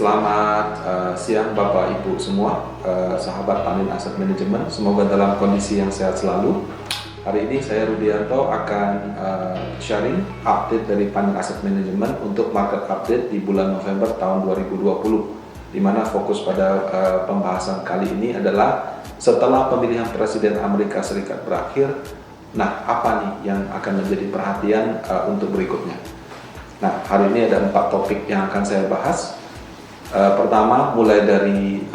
Selamat siang Bapak Ibu semua, sahabat Panin Asset Management. Semoga dalam kondisi yang sehat selalu. Hari ini saya Rudianto akan sharing update dari Panin Asset Management untuk market update di bulan November tahun 2020. Di mana fokus pada pembahasan kali ini adalah setelah pemilihan Presiden Amerika Serikat berakhir, nah apa nih yang akan menjadi perhatian untuk berikutnya. Nah, hari ini ada 4 topik yang akan saya bahas. Pertama, mulai dari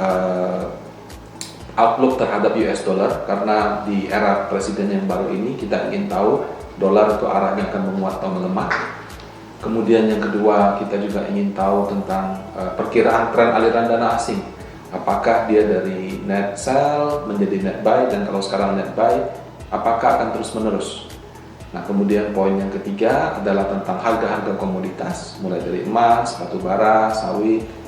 outlook terhadap US dollar, karena di era presiden yang baru ini kita ingin tahu dolar itu arahnya akan menguat atau melemah. Kemudian yang kedua, kita juga ingin tahu tentang perkiraan tren aliran dana asing. Apakah dia dari net sell menjadi net buy, dan kalau sekarang net buy, apakah akan terus menerus? Nah, kemudian poin yang ketiga adalah tentang harga-harga komoditas, mulai dari emas, batu bara, sawit,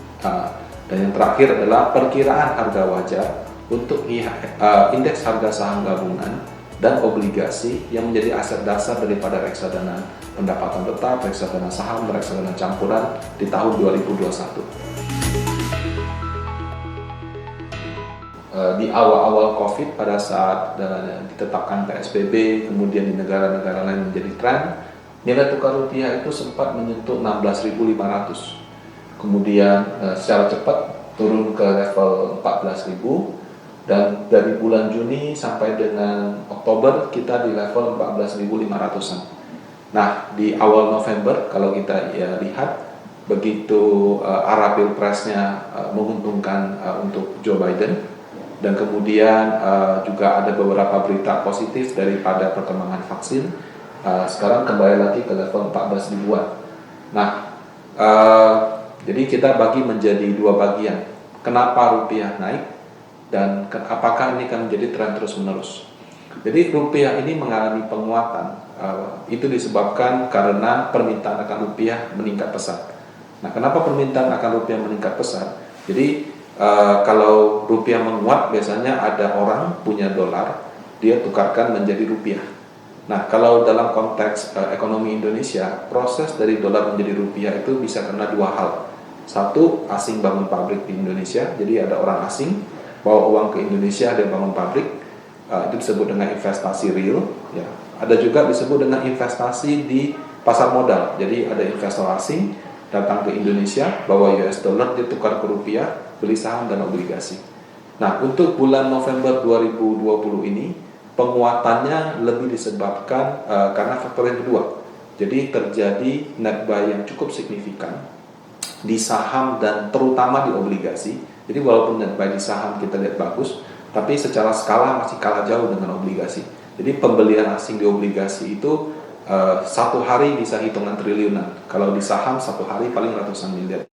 dan yang terakhir adalah perkiraan harga wajar untuk indeks harga saham gabungan dan obligasi yang menjadi aset dasar daripada reksadana pendapatan tetap, reksadana saham, reksadana campuran di tahun 2021. Di awal-awal COVID, pada saat ditetapkan PSBB, kemudian di negara-negara lain menjadi tren, nilai tukar rupiah itu sempat menyentuh 16.500. Kemudian secara cepat turun ke level 14.000, dan dari bulan Juni sampai dengan Oktober kita di level 14.500-an. Nah, di awal November kalau kita lihat, begitu arah pilpresnya menguntungkan untuk Joe Biden, dan kemudian juga ada beberapa berita positif daripada perkembangan vaksin, sekarang kembali lagi ke level 14 ribuan. Nah, jadi kita bagi menjadi dua bagian. Kenapa rupiah naik dan apakah ini akan menjadi tren terus menerus? Jadi rupiah ini mengalami penguatan. Itu disebabkan karena permintaan akan rupiah meningkat pesat. Nah, kenapa permintaan akan rupiah meningkat pesat? Jadi kalau rupiah menguat, biasanya ada orang punya dolar, dia tukarkan menjadi rupiah. Nah, kalau dalam konteks ekonomi Indonesia, proses dari dolar menjadi rupiah itu bisa karena dua hal. Satu, asing bangun pabrik di Indonesia, jadi ada orang asing bawa uang ke Indonesia, dia bangun pabrik, itu disebut dengan investasi real. Ya. Ada juga disebut dengan investasi di pasar modal, jadi ada investor asing datang ke Indonesia, bawa US dollar, dia tukar ke rupiah, beli saham dan obligasi. Nah, untuk bulan November 2020 ini, penguatannya lebih disebabkan karena faktor yang kedua. Jadi terjadi net buy yang cukup signifikan di saham dan terutama di obligasi. Jadi walaupun net buy di saham kita lihat bagus, tapi secara skala masih kalah jauh dengan obligasi. Jadi pembelian asing di obligasi itu satu hari bisa hitungan triliunan. Kalau di saham satu hari paling ratusan miliar.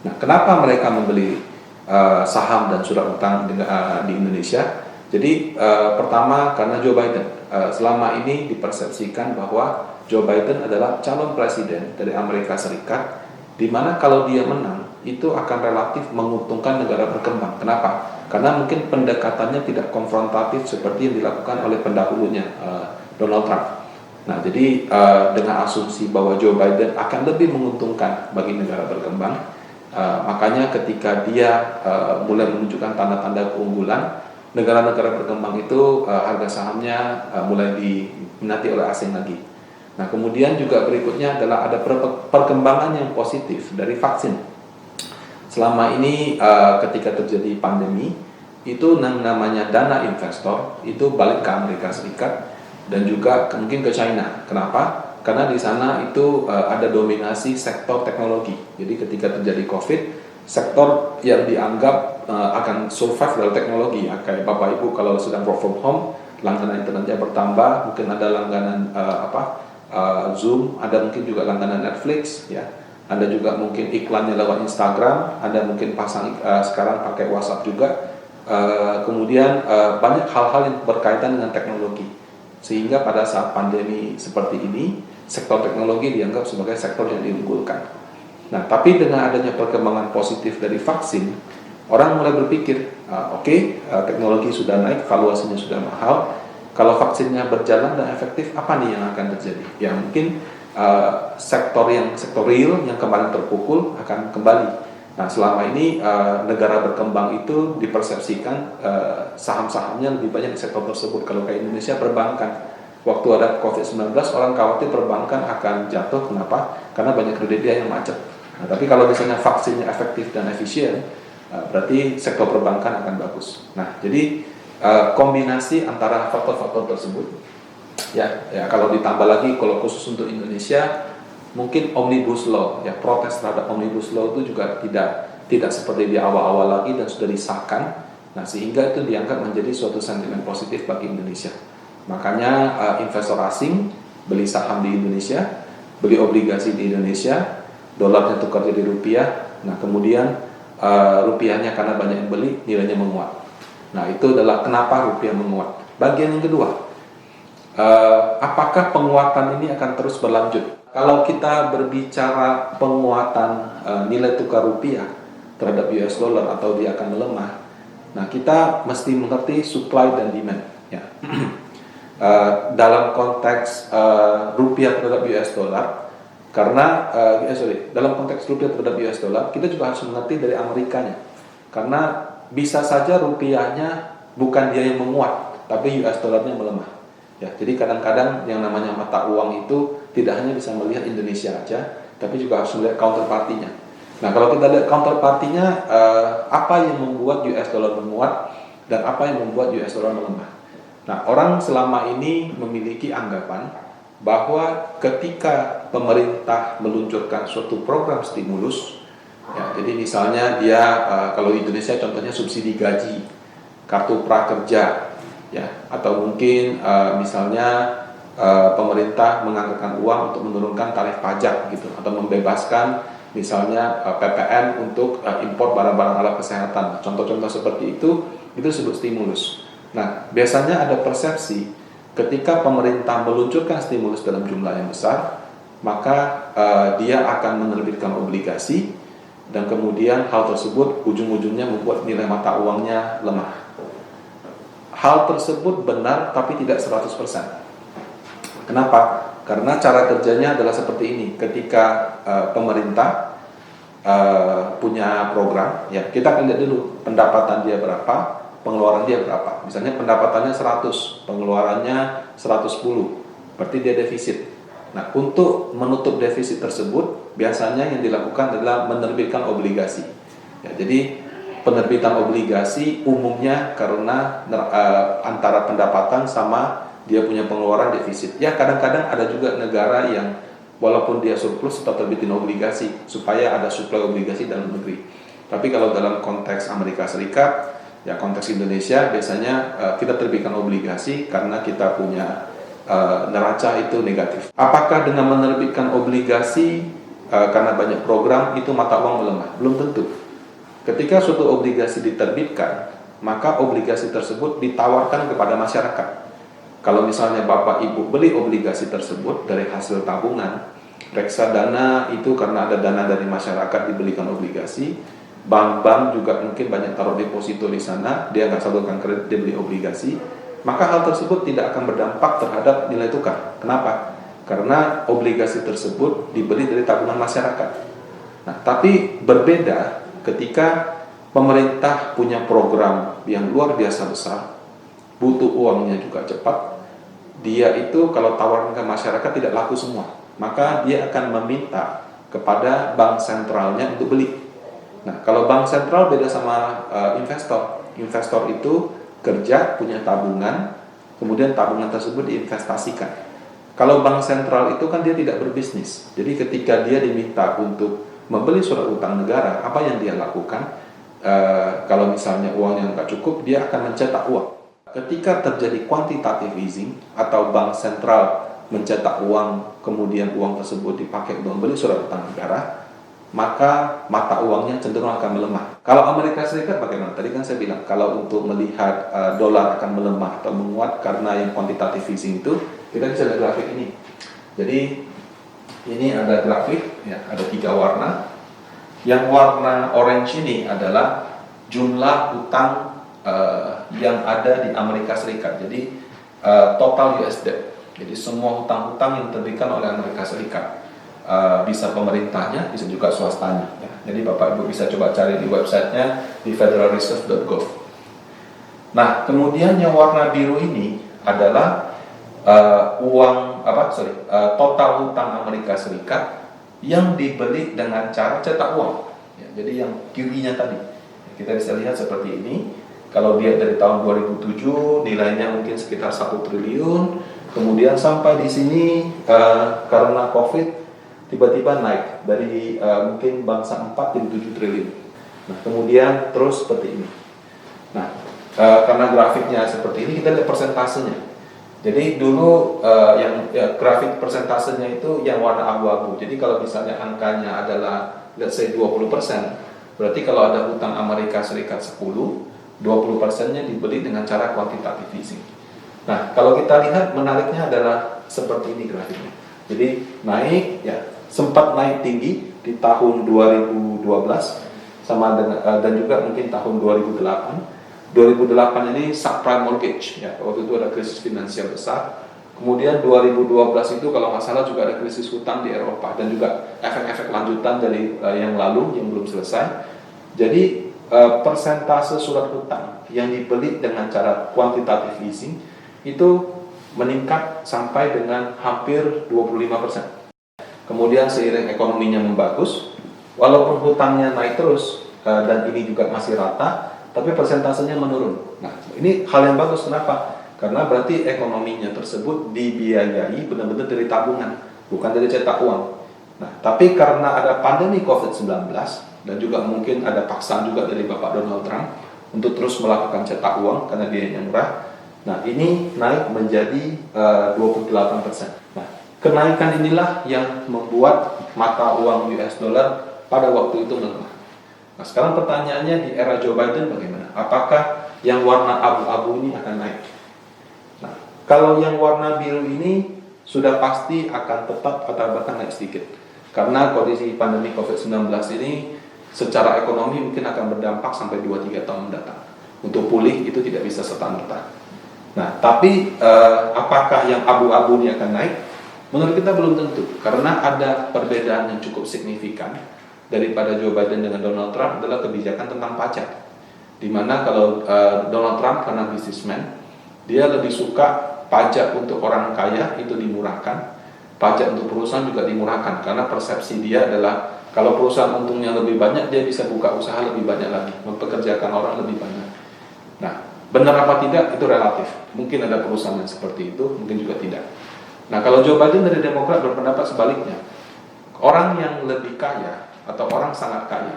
Nah, kenapa mereka membeli saham dan surat utang di Indonesia? Jadi pertama karena Joe Biden. Selama ini dipersepsikan bahwa Joe Biden adalah calon presiden dari Amerika Serikat, di mana kalau dia menang itu akan relatif menguntungkan negara berkembang. Kenapa? Karena mungkin pendekatannya tidak konfrontatif seperti yang dilakukan oleh pendahulunya Donald Trump. Nah, jadi dengan asumsi bahwa Joe Biden akan lebih menguntungkan bagi negara berkembang, makanya ketika dia mulai menunjukkan tanda-tanda keunggulan, negara-negara berkembang itu harga sahamnya mulai diminati oleh asing lagi. Nah, kemudian juga berikutnya adalah ada perkembangan yang positif dari vaksin. Selama ini ketika terjadi pandemi, itu namanya dana investor itu balik ke Amerika Serikat dan juga mungkin ke China. Kenapa? Karena di sana itu ada dominasi sektor teknologi. Jadi ketika terjadi COVID, sektor yang dianggap akan survive dari teknologi, ya, kayak Bapak Ibu kalau sedang work from home, langganan internetnya bertambah, mungkin ada langganan Zoom, ada mungkin juga langganan Netflix, ya. Ada juga mungkin iklannya lewat Instagram, ada mungkin pasang sekarang pakai WhatsApp juga. Kemudian banyak hal-hal yang berkaitan dengan teknologi. Sehingga pada saat pandemi seperti ini, sektor teknologi dianggap sebagai sektor yang diunggulkan. Nah, tapi dengan adanya perkembangan positif dari vaksin, orang mulai berpikir, teknologi sudah naik, valuasinya sudah mahal. Kalau vaksinnya berjalan dan efektif, apa nih yang akan terjadi? Ya mungkin sektor real yang kemarin terpukul akan kembali. Nah, selama ini negara berkembang itu dipersepsikan saham-sahamnya lebih banyak di sektor tersebut. Kalau kayak Indonesia, perbankan. Waktu ada COVID-19, orang khawatir perbankan akan jatuh. Kenapa? Karena banyak kredit dia yang macet. Nah, tapi kalau misalnya vaksinnya efektif dan efisien, berarti sektor perbankan akan bagus. Nah, jadi kombinasi antara faktor-faktor tersebut, ya kalau ditambah lagi, kalau khusus untuk Indonesia, mungkin Omnibus Law, ya protes terhadap Omnibus Law itu juga tidak seperti di awal-awal lagi dan sudah disahkan. Nah, sehingga itu dianggap menjadi suatu sentimen positif bagi Indonesia. Makanya investor asing beli saham di Indonesia, beli obligasi di Indonesia, dolarnya tukar jadi rupiah. Nah, kemudian rupiahnya karena banyak yang beli, nilainya menguat. Nah, itu adalah kenapa rupiah menguat. Bagian yang kedua, apakah penguatan ini akan terus berlanjut? Kalau kita berbicara penguatan nilai tukar rupiah terhadap US dollar atau dia akan melemah, nah kita mesti mengerti supply dan demand. Ya. Dalam konteks rupiah terhadap US dollar, karena dalam konteks rupiah terhadap US dollar, kita juga harus mengerti dari Amerikanya, karena bisa saja rupiahnya bukan dia yang menguat, tapi US dollarnya melemah. Ya, jadi kadang-kadang yang namanya mata uang itu tidak hanya bisa melihat Indonesia aja, tapi juga harus melihat counterpartinya. Nah, kalau kita lihat counterpartinya, apa yang membuat US dollar menguat dan apa yang membuat US dollar melemah. Nah, orang selama ini memiliki anggapan bahwa ketika pemerintah meluncurkan suatu program stimulus, ya, jadi misalnya dia kalau di Indonesia contohnya subsidi gaji, kartu prakerja, ya, atau mungkin misalnya pemerintah menganggarkan uang untuk menurunkan tarif pajak gitu, atau membebaskan misalnya PPN untuk impor barang-barang alat kesehatan. Contoh-contoh seperti itu disebut stimulus. Nah, biasanya ada persepsi ketika pemerintah meluncurkan stimulus dalam jumlah yang besar, maka dia akan menerbitkan obligasi, dan kemudian hal tersebut ujung-ujungnya membuat nilai mata uangnya lemah. Hal tersebut benar tapi tidak 100%. Kenapa? Karena cara kerjanya adalah seperti ini. Ketika pemerintah punya program, ya kita akan lihat dulu pendapatan dia berapa, pengeluaran dia berapa. Misalnya pendapatannya 100, pengeluarannya 110, berarti dia defisit. Nah, untuk menutup defisit tersebut, biasanya yang dilakukan adalah menerbitkan obligasi. Ya, jadi penerbitan obligasi umumnya karena antara pendapatan sama dia punya pengeluaran defisit. Ya, kadang-kadang ada juga negara yang walaupun dia surplus tetap terbitin obligasi supaya ada suplai obligasi dalam negeri. Tapi kalau dalam konteks Amerika Serikat, ya konteks Indonesia, biasanya kita terbitkan obligasi karena kita punya neraca itu negatif. Apakah dengan menerbitkan obligasi karena banyak program itu mata uang melemah? Belum tentu. Ketika suatu obligasi diterbitkan, maka obligasi tersebut ditawarkan kepada masyarakat. Kalau misalnya Bapak Ibu beli obligasi tersebut dari hasil tabungan, reksadana itu karena ada dana dari masyarakat dibelikan obligasi, bank-bank juga mungkin banyak taruh deposito di sana, dia nggak salurkan kredit, dia beli obligasi, maka hal tersebut tidak akan berdampak terhadap nilai tukar. Kenapa? Karena obligasi tersebut dibeli dari tabungan masyarakat. Nah, tapi berbeda ketika pemerintah punya program yang luar biasa besar, butuh uangnya juga cepat, dia itu kalau tawaran ke masyarakat tidak laku semua, maka dia akan meminta kepada bank sentralnya untuk beli. Nah, kalau bank sentral beda sama investor. Investor itu kerja, punya tabungan, kemudian tabungan tersebut diinvestasikan. Kalau bank sentral itu kan dia tidak berbisnis. Jadi ketika dia diminta untuk membeli surat utang negara, apa yang dia lakukan? Kalau misalnya uangnya nggak cukup, dia akan mencetak uang. Ketika terjadi quantitative easing atau bank sentral mencetak uang, kemudian uang tersebut dipakai untuk membeli surat utang negara, maka mata uangnya cenderung akan melemah. Kalau Amerika Serikat bagaimana? Tadi kan saya bilang, kalau untuk melihat dolar akan melemah atau menguat karena yang quantitative easing itu, kita bisa lihat grafik ini. Jadi ini ada grafik, ya, ada 3 warna. Yang warna orange ini adalah jumlah utang yang ada di Amerika Serikat. Jadi total US debt. Jadi semua hutang-hutang yang diterbitkan oleh Amerika Serikat. bisa pemerintahnya, bisa juga swastanya. Ya. Jadi Bapak Ibu bisa coba cari di websitenya di federalreserve.gov. Nah, kemudian yang warna biru ini adalah total hutang Amerika Serikat yang dibeli dengan cara cetak uang. Ya, jadi yang kirinya tadi kita bisa lihat seperti ini. Kalau dia dari tahun 2007 nilainya mungkin sekitar 1 triliun, kemudian sampai di sini karena COVID tiba-tiba naik dari mungkin bangsa 4 jadi 7 triliun. Nah, kemudian terus seperti ini. Nah, karena grafiknya seperti ini, kita lihat persentasenya. Jadi dulu grafik persentasenya itu yang warna abu-abu. Jadi kalau misalnya angkanya adalah let's say 20%, berarti kalau ada hutang Amerika Serikat 10, 20%-nya dibeli dengan cara quantitative easing. Nah, kalau kita lihat menariknya adalah seperti ini grafiknya. Jadi naik, ya sempat naik tinggi di tahun 2012 sama dengan dan juga mungkin tahun 2008. 2008 ini subprime mortgage, ya waktu itu ada krisis finansial besar. Kemudian 2012 itu kalau nggak salah juga ada krisis hutang di Eropa dan juga efek-efek lanjutan dari yang lalu yang belum selesai. Jadi persentase surat hutang yang dibeli dengan cara quantitative easing itu meningkat sampai dengan hampir 25%. Kemudian seiring ekonominya membagus, walaupun hutangnya naik terus dan ini juga masih rata, tapi persentasenya menurun. Nah, ini hal yang bagus. Kenapa? Karena berarti ekonominya tersebut dibiayai benar-benar dari tabungan, bukan dari cetak uang. Nah, tapi karena ada pandemi COVID-19 dan juga mungkin ada paksaan juga dari Bapak Donald Trump untuk terus melakukan cetak uang karena biayanya murah. Nah, ini naik menjadi 28%. Nah, kenaikan inilah yang membuat mata uang US dollar pada waktu itu melemah. Nah, sekarang pertanyaannya di era Joe Biden bagaimana? Apakah yang warna abu-abu ini akan naik? Nah, kalau yang warna biru ini sudah pasti akan tetap atau bahkan naik sedikit. Karena kondisi pandemi COVID-19 ini secara ekonomi mungkin akan berdampak sampai 2-3 tahun mendatang. Untuk pulih itu tidak bisa serta-merta. Nah, tapi apakah yang abu-abu ini akan naik? Menurut kita belum tentu, karena ada perbedaan yang cukup signifikan daripada Joe Biden dengan Donald Trump adalah kebijakan tentang pajak. Dimana kalau Donald Trump karena bisnismen, dia lebih suka pajak untuk orang kaya itu dimurahkan, pajak untuk perusahaan juga dimurahkan, karena persepsi dia adalah kalau perusahaan untungnya lebih banyak, dia bisa buka usaha lebih banyak lagi, mempekerjakan orang lebih banyak. Nah, benar apa tidak itu relatif. Mungkin ada perusahaan yang seperti itu, mungkin juga tidak. Nah, kalau Joe Biden dari Demokrat berpendapat sebaliknya, orang yang lebih kaya atau orang sangat kaya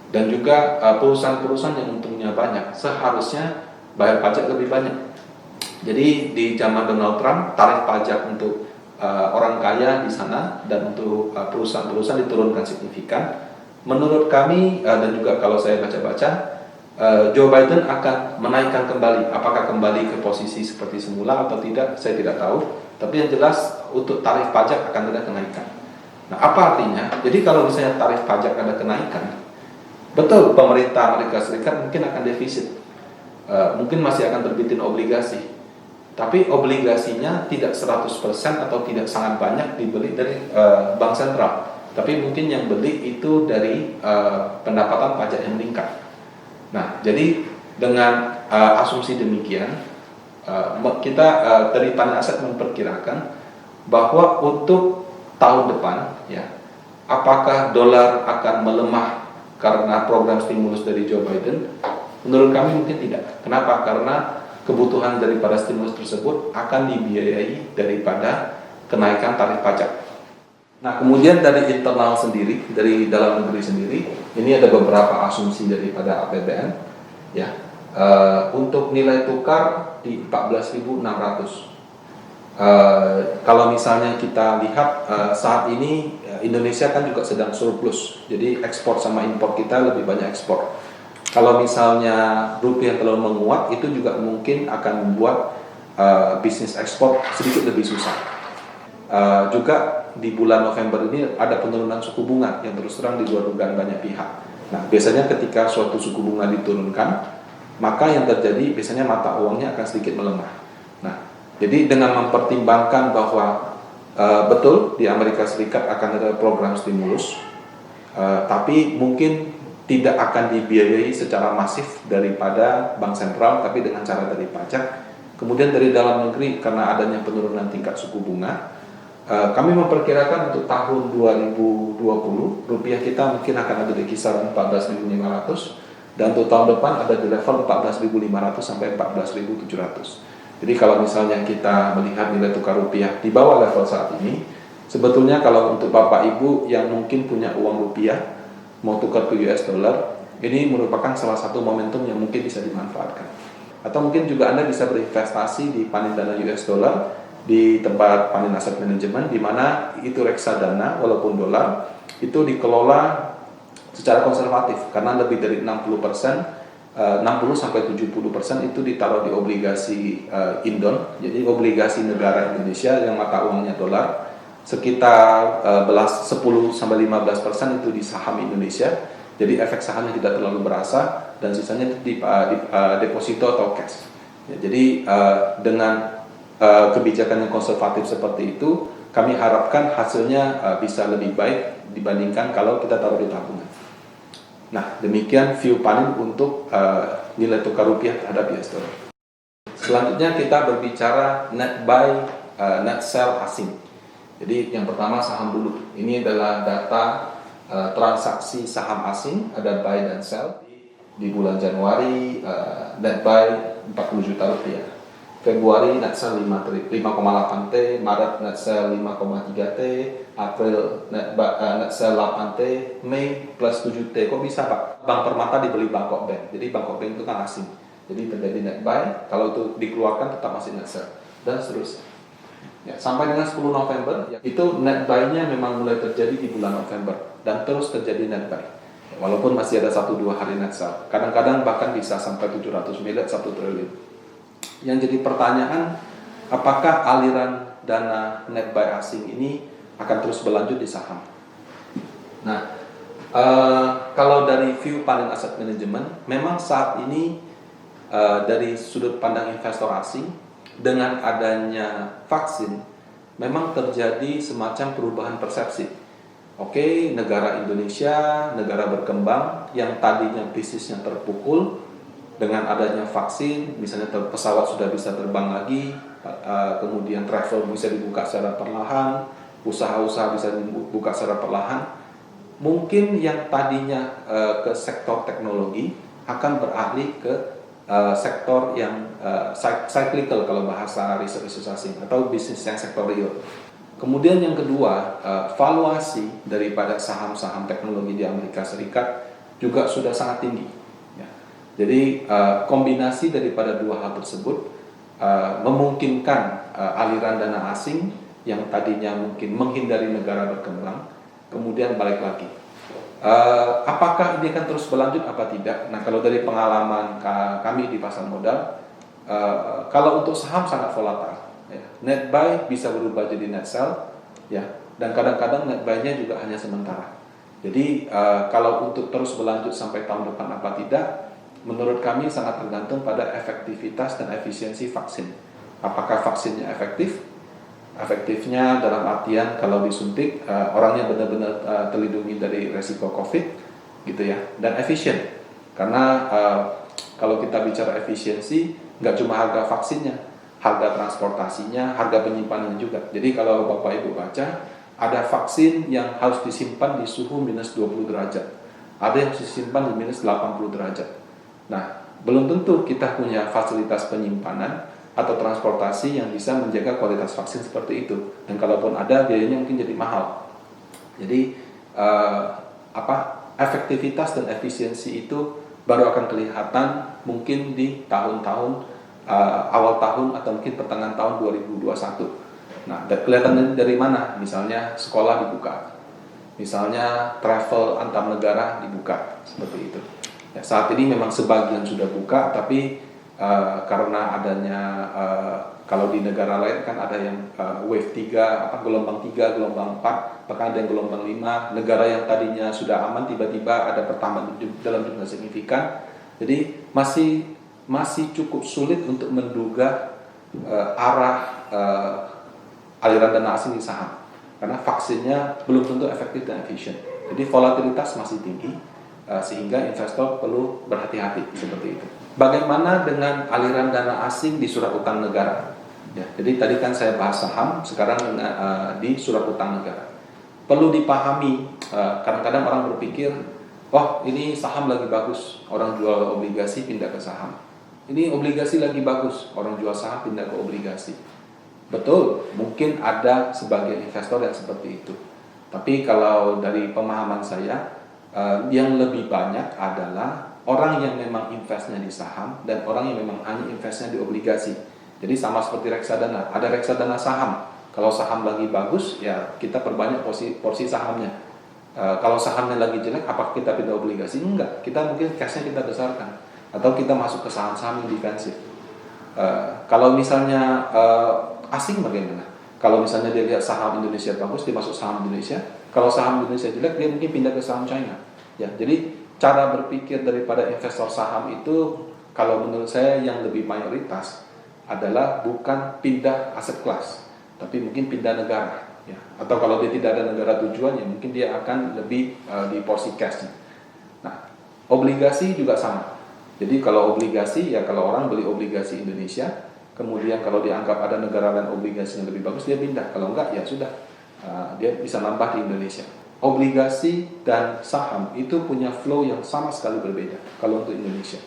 dan juga perusahaan-perusahaan yang untungnya banyak seharusnya bayar pajak lebih banyak. Jadi di zaman Donald Trump tarif pajak untuk orang kaya di sana dan untuk perusahaan-perusahaan diturunkan signifikan. Menurut kami dan juga kalau saya baca-baca, Joe Biden akan menaikkan kembali. Apakah kembali ke posisi seperti semula atau tidak, saya tidak tahu. Tapi yang jelas untuk tarif pajak akan ada kenaikan. Nah, apa artinya? Jadi kalau misalnya tarif pajak ada kenaikan, betul pemerintah Amerika Serikat mungkin akan defisit, mungkin masih akan terbitin obligasi, tapi obligasinya tidak 100% atau tidak sangat banyak dibeli dari bank sentral, tapi mungkin yang beli itu dari pendapatan pajak yang meningkat. Nah, jadi dengan asumsi demikian, kita dari Pandang Aset memperkirakan bahwa untuk tahun depan, ya, apakah dolar akan melemah karena program stimulus dari Joe Biden? Menurut kami mungkin tidak. Kenapa? Karena kebutuhan daripada stimulus tersebut akan dibiayai daripada kenaikan tarif pajak. Nah, kemudian dari internal sendiri, dari dalam negeri sendiri, ini ada beberapa asumsi daripada APBN, ya. Untuk nilai tukar di 14.600. Kalau misalnya kita lihat saat ini Indonesia kan juga sedang surplus, jadi ekspor sama impor kita lebih banyak ekspor. Kalau misalnya rupiah terlalu menguat, itu juga mungkin akan membuat bisnis ekspor sedikit lebih susah. Juga di bulan November ini ada penurunan suku bunga yang terus terang di luar dugaan banyak pihak. Nah, biasanya ketika suatu suku bunga diturunkan, maka yang terjadi biasanya mata uangnya akan sedikit melemah. Nah, jadi dengan mempertimbangkan bahwa Betul, di Amerika Serikat akan ada program stimulus, tapi mungkin tidak akan dibiayai secara masif daripada bank sentral, tapi dengan cara dari pajak. Kemudian dari dalam negeri, karena adanya penurunan tingkat suku bunga, kami memperkirakan untuk tahun 2020 rupiah kita mungkin akan ada di kisaran 14.500, dan untuk tahun depan ada di level 14.500 sampai 14.700. Jadi kalau misalnya kita melihat nilai tukar rupiah di bawah level saat ini, sebetulnya kalau untuk Bapak Ibu yang mungkin punya uang rupiah mau tukar ke US dollar, ini merupakan salah satu momentum yang mungkin bisa dimanfaatkan. Atau mungkin juga Anda bisa berinvestasi di panen dana US dollar di tempat panen aset manajemen, di mana itu reksadana walaupun dolar itu dikelola secara konservatif, karena lebih dari 60% 60-70% itu ditaruh di obligasi Indon, jadi obligasi negara Indonesia yang mata uangnya dolar. Sekitar 10-15% itu di saham Indonesia, jadi efek sahamnya tidak terlalu berasa, dan sisanya itu di deposito atau cash. Ya, jadi dengan kebijakan yang konservatif seperti itu, kami harapkan hasilnya bisa lebih baik dibandingkan kalau kita taruh di tabungan. Nah, demikian view panen untuk nilai tukar rupiah terhadap US dollar. Selanjutnya kita berbicara net buy, net sell asing. Jadi yang pertama saham dulu. Ini adalah data transaksi saham asing, ada buy dan sell. Di bulan Januari net buy 40 juta rupiah. Februari net sell 5,8 T, Maret net sell 5,3 T, April net sell 8 T, Mei plus 7 T. Kok bisa Pak? Bank Permata dibeli Bangkok Bank. Jadi Bangkok Bank itu kan asing. Jadi terjadi net buy, kalau itu dikeluarkan tetap masih net sell, dan seterusnya. Ya, sampai dengan 10 November, itu net buy-nya memang mulai terjadi di bulan November dan terus terjadi net buy. Walaupun masih ada 1-2 hari net sell. Kadang-kadang bahkan bisa sampai 700 miliar, 1 triliun. Yang jadi pertanyaan, apakah aliran dana net buy asing ini akan terus berlanjut di saham? Nah, kalau dari view panen aset manajemen, memang saat ini dari sudut pandang investor asing, dengan adanya vaksin, memang terjadi semacam perubahan persepsi. Oke, negara Indonesia, negara berkembang yang tadinya bisnisnya terpukul, dengan adanya vaksin, misalnya pesawat sudah bisa terbang lagi, kemudian travel bisa dibuka secara perlahan, usaha-usaha bisa dibuka secara perlahan, mungkin yang tadinya ke sektor teknologi akan beralih ke sektor yang cyclical kalau bahasa riset asing, atau bisnis yang sektor real. Kemudian yang kedua, valuasi daripada saham-saham teknologi di Amerika Serikat juga sudah sangat tinggi. Ya. Jadi kombinasi daripada dua hal tersebut memungkinkan aliran dana asing yang tadinya mungkin menghindari negara berkembang, kemudian balik lagi. Apakah ini akan terus berlanjut apa tidak? Nah, kalau dari pengalaman kami di pasar modal, kalau untuk saham sangat volatile, ya. Net buy bisa berubah jadi net sell, ya, dan kadang-kadang net buy-nya juga hanya sementara. Jadi kalau untuk terus berlanjut sampai tahun depan apa tidak, menurut kami sangat tergantung pada efektivitas dan efisiensi vaksin. Apakah vaksinnya efektif? Efektifnya dalam artian kalau disuntik orangnya benar-benar terlindungi dari resiko COVID, gitu ya, dan efisien. Karena kalau kita bicara efisiensi, nggak cuma harga vaksinnya, harga transportasinya, harga penyimpanannya juga. Jadi kalau Bapak Ibu baca, ada vaksin yang harus disimpan di suhu minus 20 derajat, ada yang disimpan di minus 80 derajat. Nah, belum tentu kita punya fasilitas penyimpanan atau transportasi yang bisa menjaga kualitas vaksin seperti itu, dan kalaupun ada, biayanya mungkin jadi mahal. Jadi efektivitas dan efisiensi itu baru akan kelihatan mungkin di tahun-tahun awal tahun atau mungkin pertengahan tahun 2021. Nah, kelihatan dari mana? Misalnya sekolah dibuka, misalnya travel antar negara dibuka, seperti itu. Ya, saat ini memang sebagian sudah buka, tapi karena adanya kalau di negara lain kan ada yang wave 3, gelombang 3, gelombang 4, bahkan ada yang gelombang 5. Negara yang tadinya sudah aman tiba-tiba ada pertambahan dalam jumlah signifikan. Jadi masih cukup sulit untuk menduga arah aliran dana asing di saham. Karena vaksinnya belum tentu efektif dan efisien. Jadi volatilitas masih tinggi, sehingga investor perlu berhati-hati seperti itu. Bagaimana dengan aliran dana asing di surat utang negara? Ya, jadi tadi kan saya bahas saham, sekarang di surat utang negara. Perlu dipahami, kadang-kadang orang berpikir, oh ini saham lagi bagus, orang jual obligasi pindah ke saham. Ini obligasi lagi bagus, orang jual saham pindah ke obligasi. Betul, mungkin ada sebagian investor yang seperti itu. Tapi kalau dari pemahaman saya, yang lebih banyak adalah orang yang memang investnya di saham dan orang yang memang hanya investnya di obligasi. Jadi sama seperti reksadana, ada reksadana saham. Kalau saham lagi bagus, ya kita perbanyak porsi sahamnya. Kalau sahamnya lagi jelek, apakah kita pindah obligasi? Enggak, kita mungkin cashnya kita besarkan. Atau kita masuk ke saham-saham yang defensif. Kalau misalnya asing bagaimana? Kalau misalnya dia lihat saham Indonesia bagus, dia masuk saham Indonesia. Kalau saham Indonesia jelek, dia mungkin pindah ke saham China. Ya, jadi cara berpikir daripada investor saham itu, kalau menurut saya yang lebih mayoritas adalah bukan pindah aset kelas, tapi mungkin pindah negara. Ya. Atau kalau dia tidak ada negara tujuannya, mungkin dia akan lebih di porsi cash. Nah, obligasi juga sama. Jadi kalau obligasi, ya kalau orang beli obligasi Indonesia, kemudian kalau dianggap ada negara lain obligasi yang lebih bagus, dia pindah. Kalau enggak, ya sudah, dia bisa nambah di Indonesia. Obligasi dan saham itu punya flow yang sama sekali berbeda kalau untuk Indonesia.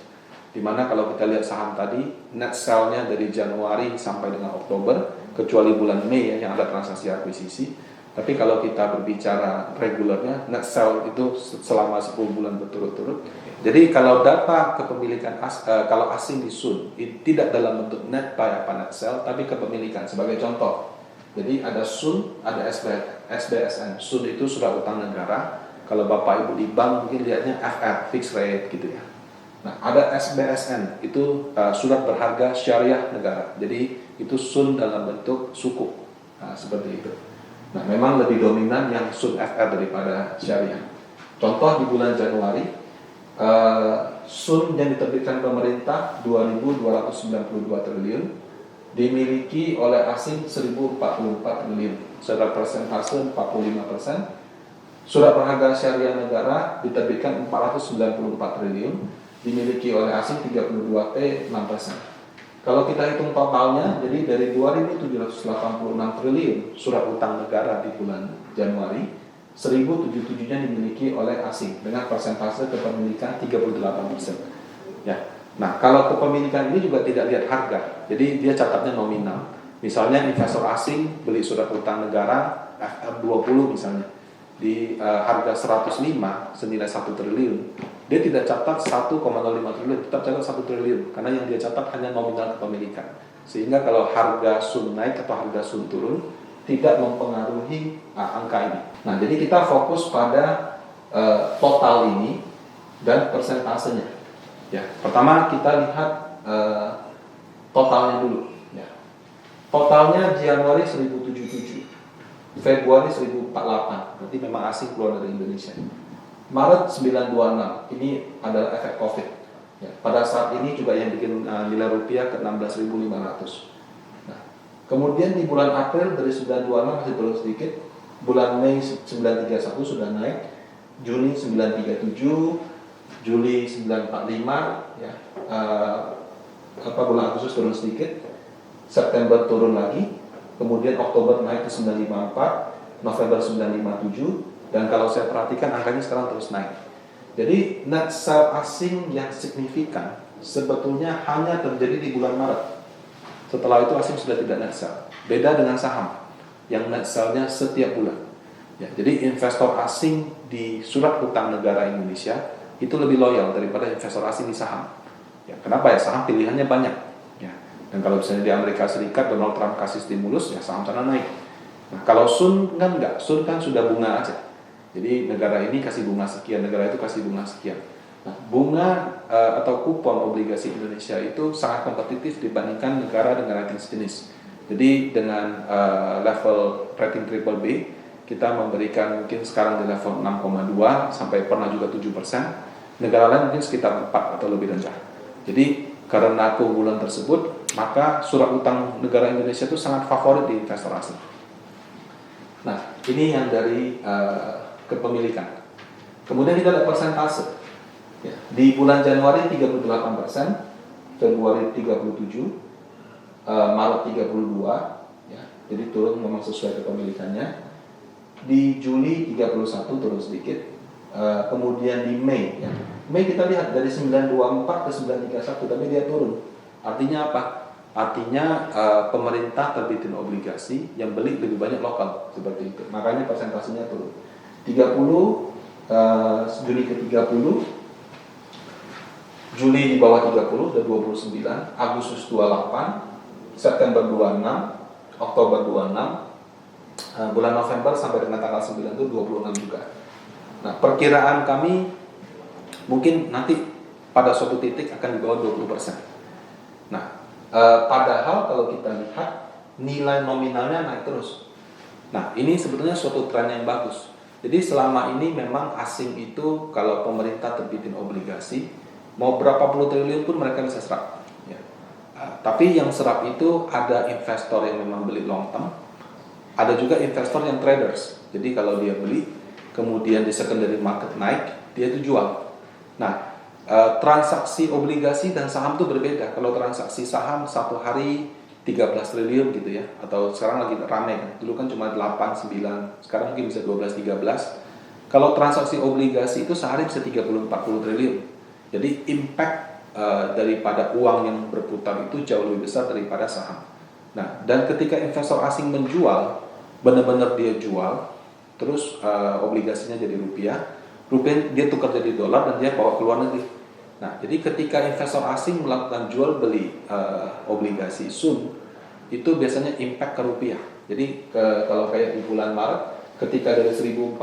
Dimana kalau kita lihat saham tadi, net sell-nya dari Januari sampai dengan Oktober, kecuali bulan Mei ya, yang ada transaksi akuisisi. Tapi kalau kita berbicara regulernya, net sell itu selama 10 bulan berturut-turut. Jadi kalau data kepemilikan kalau asing di Sun tidak dalam bentuk net buy apa net sell, tapi kepemilikan. Sebagai contoh, jadi ada Sun, ada SBSN. Sun itu surat utang negara. Kalau Bapak Ibu di bank mungkin lihatnya FR, fixed rate gitu ya. Nah, ada SBSN, itu surat berharga syariah negara. Jadi itu Sun dalam bentuk suku. Nah, seperti itu. Nah, memang lebih dominan yang Sun FR daripada syariah. Contoh di bulan Januari, Sun yang diterbitkan pemerintah 2.292 triliun, dimiliki oleh asing 1.044 triliun, secara persentase 45%. Surat berharga syariah negara diterbitkan 494 triliun, dimiliki oleh asing 32T 6%. Kalau kita hitung totalnya, jadi dari 2.786 triliun surat utang negara di bulan Januari, 1.077-nya dimiliki oleh asing dengan persentase kepemilikan 38%. Ya. Nah, kalau kepemilikan ini juga tidak lihat harga, jadi dia catatnya nominal. Misalnya investor asing beli surat utang negara FR20 misalnya di harga 105 senilai 1 triliun. Dia tidak catat 1,05 triliun, tetap catat 1 triliun karena yang dia catat hanya nominal kepemilikan. Sehingga kalau harga Sun naik atau harga Sun turun tidak mempengaruhi angka ini. Nah, jadi kita fokus pada total ini dan persentasenya. Ya, pertama kita lihat totalnya dulu. Ya. Totalnya Januari 1077, Februari 1048, berarti memang asing keluar dari Indonesia. Maret 926, ini adalah efek COVID. Ya, pada saat ini juga yang bikin nilai rupiah ke 16.500. Nah, kemudian di bulan April dari 926 masih turun sedikit, bulan Mei 931 sudah naik, Juni 937, Juli 945, ya, bulan Agustus turun sedikit, September turun lagi, kemudian Oktober naik ke 954, November 957. Dan kalau saya perhatikan angkanya sekarang terus naik. Jadi net sell asing yang signifikan sebetulnya hanya terjadi di bulan Maret. Setelah itu asing sudah tidak net sell. Beda dengan saham yang net sell-nya setiap bulan. Ya, jadi investor asing di surat utang negara Indonesia itu lebih loyal daripada investor asing di saham. Ya, kenapa ya? Saham pilihannya banyak. Ya. Dan kalau misalnya di Amerika Serikat Donald Trump kasih stimulus, ya saham sana naik. Nah, kalau Sun kan enggak, Sun kan sudah bunga aja. Jadi negara ini kasih bunga sekian, negara itu kasih bunga sekian. Nah, bunga atau kupon obligasi Indonesia itu sangat kompetitif dibandingkan negara dengan rating sejenis. Jadi dengan level rating triple B, kita memberikan mungkin sekarang di level 6,2 sampai pernah juga 7%. Negara lain mungkin sekitar 4 atau lebih rendah. Jadi karena keunggulan tersebut, maka surat utang negara Indonesia itu sangat favorit di investor asing. Ini yang dari kepemilikan. Kemudian kita ada persentase. Ya, di bulan Januari 38%, Februari 37%, Maret 32%, ya, jadi turun memang sesuai kepemilikannya. Di Juli 31 turun sedikit. Kemudian di Mei, ya. Mei kita lihat dari 924 ke 931, tapi dia turun. Artinya apa? Artinya pemerintah terbitin obligasi, yang beli lebih banyak lokal, seperti itu. Makanya persentasenya turun. 30 Juni ke 30, Juli di bawah 30 udah 29, Agustus 28, September 26, Oktober 26, bulan November sampai dengan tanggal 9 itu 26 juga. Nah, perkiraan kami mungkin nanti pada suatu titik akan di bawah 20%. Nah, padahal kalau kita lihat nilai nominalnya naik terus. Nah, ini sebetulnya suatu tren yang bagus. Jadi selama ini memang asing itu kalau pemerintah terbitin obligasi, mau berapa puluh triliun pun mereka bisa serap. Ya. Tapi yang serap itu ada investor yang memang beli long term, ada juga investor yang traders. Jadi kalau dia beli, kemudian di secondary market naik, dia itu jual. Nah, transaksi obligasi dan saham itu berbeda. Kalau transaksi saham satu hari 13 triliun gitu ya, atau sekarang lagi ramai kan. Dulu kan cuma 8, 9, sekarang mungkin bisa 12, 13. Kalau transaksi obligasi itu sehari bisa 30, 40 triliun. Jadi impact daripada uang yang berputar itu jauh lebih besar daripada saham. Nah, dan ketika investor asing menjual, benar-benar dia jual, terus obligasinya jadi rupiah dia tukar jadi dolar dan dia bawa ke luar negeri. Nah, jadi ketika investor asing melakukan jual beli obligasi Sun, itu biasanya impact ke rupiah. Jadi kalau kayak di bulan Maret, ketika dari 1048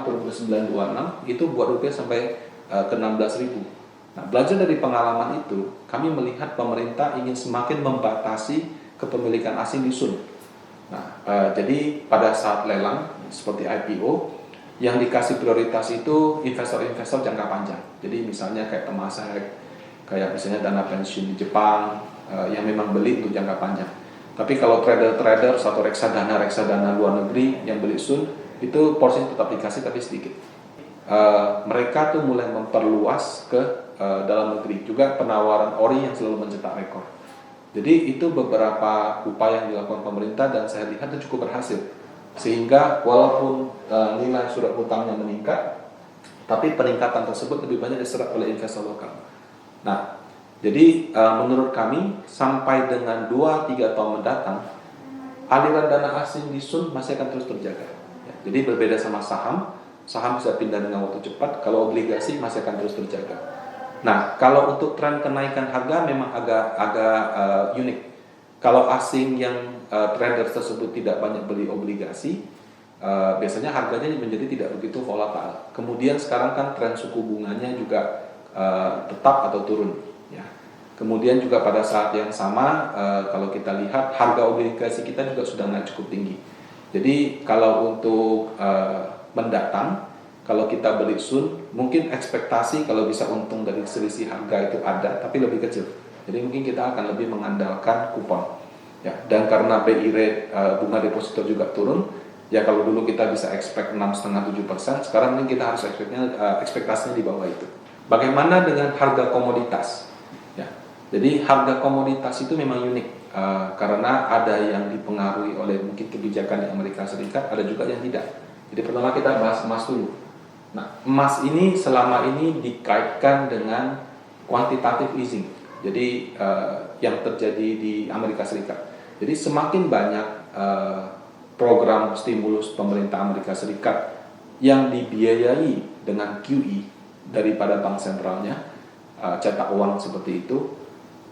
turun ke 926, itu buat rupiah sampai ke 16.000. Nah, belajar dari pengalaman itu, kami melihat pemerintah ingin semakin membatasi kepemilikan asing di Sun. Nah, jadi pada saat lelang seperti IPO, yang dikasih prioritas itu investor-investor jangka panjang. Jadi misalnya kayak Temasek, kayak misalnya dana pensiun di Jepang, yang memang beli untuk jangka panjang. Tapi kalau trader-trader atau reksadana luar negeri yang beli Sun, itu porsi tetap dikasih tapi sedikit. Mereka tuh mulai memperluas ke dalam negeri, juga penawaran ori yang selalu mencetak rekor. Jadi itu beberapa upaya yang dilakukan pemerintah dan saya lihat itu cukup berhasil. Sehingga walaupun nilai surat hutangnya meningkat, tapi peningkatan tersebut lebih banyak diserap oleh investor lokal. Nah, jadi menurut kami sampai dengan 2-3 tahun mendatang, aliran dana asing di Sun masih akan terus terjaga. Ya, jadi berbeda sama saham bisa pindah dengan waktu cepat, kalau obligasi masih akan terus terjaga. Nah, kalau untuk tren kenaikan harga memang agak unik. Kalau asing yang traders tersebut tidak banyak beli obligasi, biasanya harganya menjadi tidak begitu volatile. Kemudian sekarang kan tren suku bunganya juga tetap atau turun. Ya. Kemudian juga pada saat yang sama, kalau kita lihat harga obligasi kita juga sudah naik cukup tinggi. Jadi kalau untuk mendatang, kalau kita beli Sun, mungkin ekspektasi kalau bisa untung dari selisih harga itu ada, tapi lebih kecil. Jadi mungkin kita akan lebih mengandalkan kupon. Ya, dan karena BI rate bunga deposito juga turun, ya kalau dulu kita bisa expect 6,5-7%, sekarang mungkin kita harus ekspektasinya di bawah itu. Bagaimana dengan harga komoditas? Ya, jadi harga komoditas itu memang unik karena ada yang dipengaruhi oleh mungkin kebijakan di Amerika Serikat, ada juga yang tidak. Jadi pertama kita bahas emas dulu. Nah, emas ini selama ini dikaitkan dengan quantitative easing. Jadi yang terjadi di Amerika Serikat. Jadi semakin banyak program stimulus pemerintah Amerika Serikat yang dibiayai dengan QE daripada bank sentralnya, cetak uang seperti itu,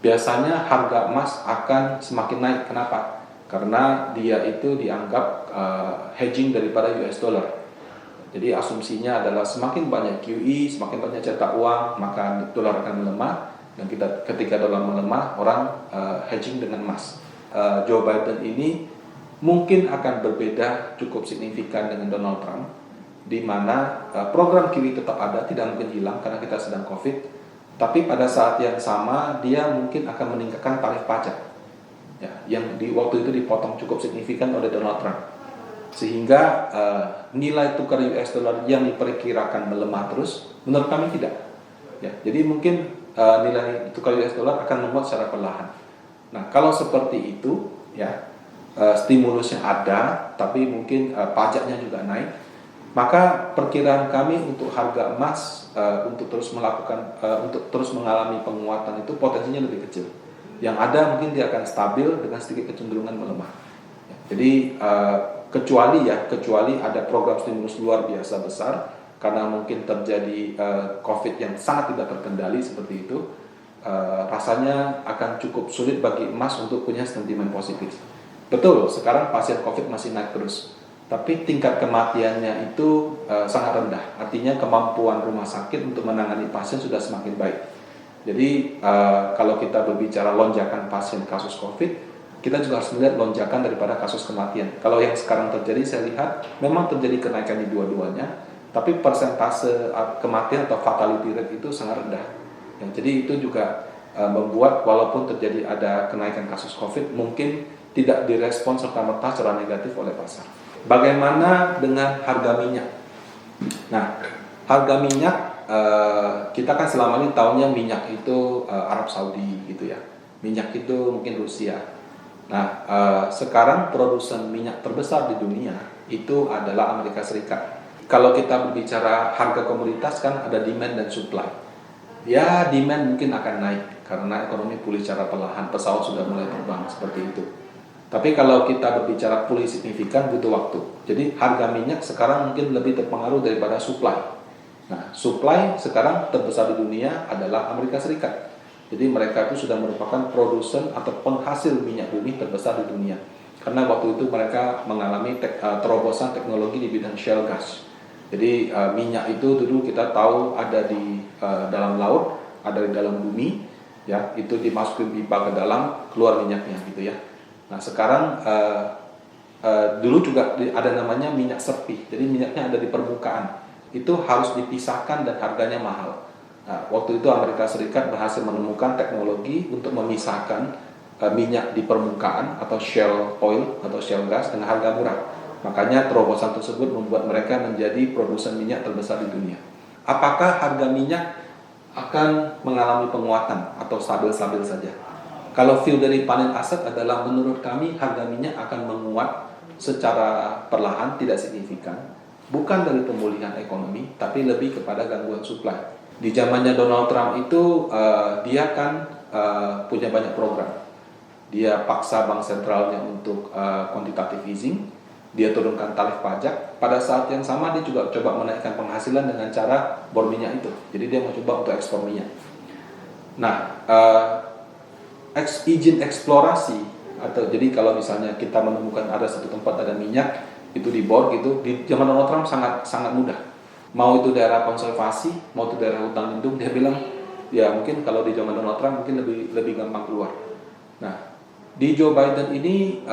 biasanya harga emas akan semakin naik. Kenapa? Karena dia itu dianggap hedging daripada US dollar. Jadi asumsinya adalah semakin banyak QE, semakin banyak cetak uang, maka dolar akan melemah. Dan ketika dolar melemah, orang hedging dengan emas. Joe Biden ini mungkin akan berbeda cukup signifikan dengan Donald Trump, di mana program QE tetap ada, tidak mungkin hilang karena kita sedang COVID. Tapi pada saat yang sama, dia mungkin akan meningkatkan tarif pajak, ya, yang di waktu itu dipotong cukup signifikan oleh Donald Trump. Sehingga nilai tukar US dollar yang diperkirakan melemah terus, menurut kami tidak. Ya, jadi mungkin nilai tukar US dollar akan menguat secara perlahan. Nah, kalau seperti itu, ya stimulusnya ada, tapi mungkin pajaknya juga naik, maka perkiraan kami untuk harga emas untuk terus mengalami penguatan itu potensinya lebih kecil. Yang ada mungkin dia akan stabil dengan sedikit kecenderungan melemah. Ya, jadi kecuali ada program stimulus luar biasa besar, karena mungkin terjadi COVID yang sangat tidak terkendali seperti itu, rasanya akan cukup sulit bagi emas untuk punya sentimen positif. Betul, sekarang pasien COVID masih naik terus, tapi tingkat kematiannya itu sangat rendah. Artinya kemampuan rumah sakit untuk menangani pasien sudah semakin baik. Jadi kalau kita berbicara lonjakan pasien kasus COVID, kita juga harus melihat lonjakan daripada kasus kematian. Kalau yang sekarang terjadi, saya lihat memang terjadi kenaikan di dua-duanya, tapi persentase kematian atau fatality rate itu sangat rendah. Ya, jadi itu juga membuat walaupun terjadi ada kenaikan kasus COVID, mungkin tidak direspon serta-merta secara negatif oleh pasar. Bagaimana dengan harga minyak? Nah, harga minyak kita kan selama ini tahunya minyak itu Arab Saudi gitu ya. Minyak itu mungkin Rusia. Nah, sekarang produsen minyak terbesar di dunia itu adalah Amerika Serikat. Kalau kita berbicara harga komoditas kan ada demand dan supply. Ya, demand mungkin akan naik karena ekonomi pulih secara perlahan, pesawat sudah mulai terbang seperti itu. Tapi kalau kita berbicara pulih signifikan butuh waktu. Jadi harga minyak sekarang mungkin lebih terpengaruh daripada supply. Nah, supply sekarang terbesar di dunia adalah Amerika Serikat. Jadi mereka itu sudah merupakan produsen atau penghasil minyak bumi terbesar di dunia. Karena waktu itu mereka mengalami terobosan teknologi di bidang shale gas. Jadi minyak itu dulu kita tahu ada di dalam laut, ada di dalam bumi, ya itu dimasukin pipa ke dalam, keluar minyaknya gitu ya. Nah sekarang dulu juga ada namanya minyak serpih, jadi minyaknya ada di permukaan, itu harus dipisahkan dan harganya mahal. Nah, waktu itu Amerika Serikat berhasil menemukan teknologi untuk memisahkan minyak di permukaan atau shale oil atau shale gas dengan harga murah. Makanya terobosan tersebut membuat mereka menjadi produsen minyak terbesar di dunia. Apakah harga minyak akan mengalami penguatan atau stabil-stabil saja? Kalau view dari panen aset adalah menurut kami harga minyak akan menguat secara perlahan, tidak signifikan. Bukan dari pemulihan ekonomi, tapi lebih kepada gangguan supply. Di zamannya Donald Trump itu dia kan punya banyak program. Dia paksa bank sentralnya untuk quantitative easing, dia turunkan tarif pajak. Pada saat yang sama dia juga coba menaikkan penghasilan dengan cara bor minyak itu. Jadi dia mau coba untuk ekspor minyak. Nah, izin eksplorasi atau jadi kalau misalnya kita menemukan ada satu tempat ada minyak itu dibor gitu, di zaman Donald Trump sangat mudah. Mau itu daerah konservasi, mau itu daerah hutan lindung, dia bilang ya mungkin kalau di zaman Donald Trump mungkin lebih gampang keluar. Nah, di Joe Biden ini